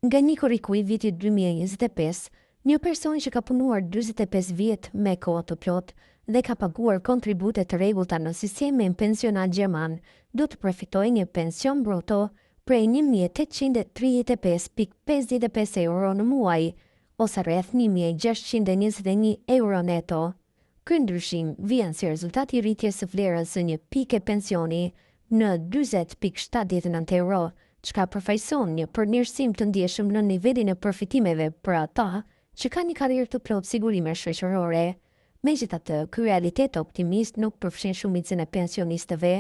Nga një kuriku i vitit 2025, një person që ka punuar 45 vjet me kohë të plot dhe ka paguar kontribute të rregullta në sistemin pensional gjerman, do të përfitojë një pension bruto prej 1.835.55 euro në muaj, ose rreth 1.621 euro neto. Ky ndryshim vjen si rezultat i rritjes së vlerës së një pike pensioni në 40.79 euro, çka përfaqëson një përmirësim të ndjeshëm në nivelin e përfitimeve për ata që kanë një karrierë të plotë sigurime shoqërore. Megjithatë, ky realitet optimist nuk përfshin shumicën e pensionistëve.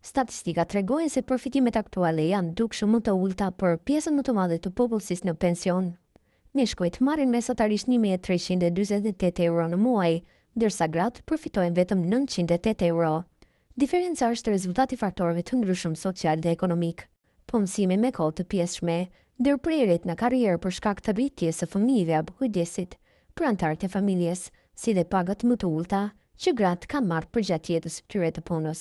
Statistikat tregojnë se përfitimet aktuale janë dukshëm më të ulta për pjesën më të madhe të popullsisë në pension. Meshkujt marrin mesatarisht 1.348 euro në muaj, ndërsa gratë përfitojnë vetëm 908 euro. Diferenca është rezultati i faktorëve të ndryshëm social dhe ekonomik. Punësimi me kohë të pjesshme, ndërprerjet në karrierë për shkak të rritjes së fëmijëve apo kujdesit për anëtarët e familjes, si dhe pagat më të ulta që gratë kanë marrë përgjatë jetës së tyre të punës.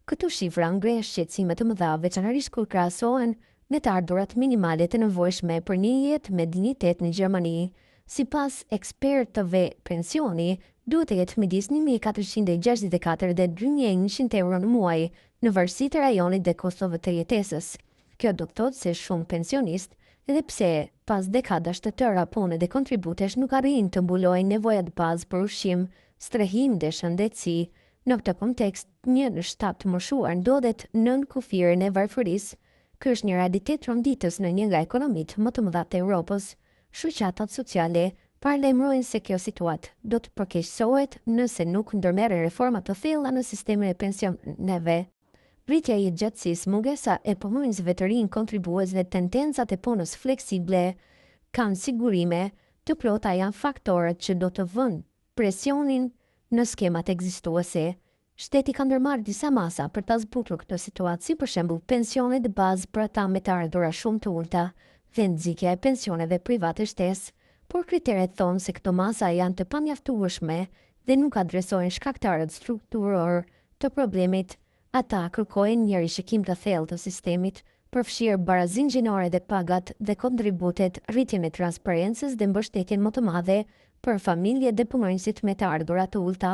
Këto shifra ngrenë shqetësime të mëdha, veçanërisht kur krahasohen me të ardhurat minimale të nevojshme për një jetë me dinjitet në Gjermani. Sipas ekspertëve, pensioni duhet të jetë midis 1.464 dhe 2.100 euro në muaj, në varësi të rajonit dhe kostove të jetesës. Kjo do të thotë se shumë pensionist, edhe pse pas dekadash të tëra pune dhe kontributesh nuk arrin të mbulojnë nevojat bazë për ushqim, strehim dhe shëndetësi. Në këtë kontekst, një në 7 të moshuar ndodhet nën kufirën e varfërisë. Ky është një realitet rrëmditës në një nga ekonomitë më të mëdha të Europës. Shoqatat sociale paralajmërojnë se kjo situatë do të përkeqësohet nëse nuk ndërmerren reforma të thella në sistemin e pensioneve. Rritja e jetëgjatësisë, mungesa e punonjësve të rinj kontribues dhe tendencat e punës fleksible kanë sigurime të plota janë faktorët që do të vënë presionin në skemat ekzistuese. Shteti ka ndërmarrë disa masa për ta zbutur këtë situatë, si për shembull pensionet bazë për ata me të ardhura shumë të ulta, vendëzitja e pensioneve private shtesë, por kriteret thonë se këto masa janë të pamjaftueshme dhe nuk adresojnë shkaktarët strukturor të problemit. Ata kërkojnë një rishikim të thellë të sistemit, përfshirë barazinë gjinore dhe pagat dhe kontributet, rritjen e transparencës dhe mbështetjen më të madhe për familjet dhe punonjësit me të ardhurat të ulta.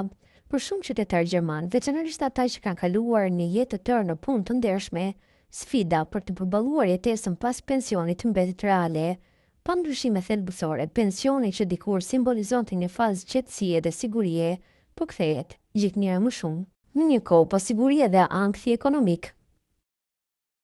Për shumë qytetarë gjerman, veçanërisht ata që kanë kaluar një jetë të tërë në punë të ndershme, sfida për të përballuar jetesën pas pensionit mbetet reale. Pa ndryshime thelbësore, pensioni që dikur simbolizonte një fazë qetësie dhe sigurie, po kthehet gjithnjëherë më shumë në një kohë pa siguri dhe ankthi ekonomik.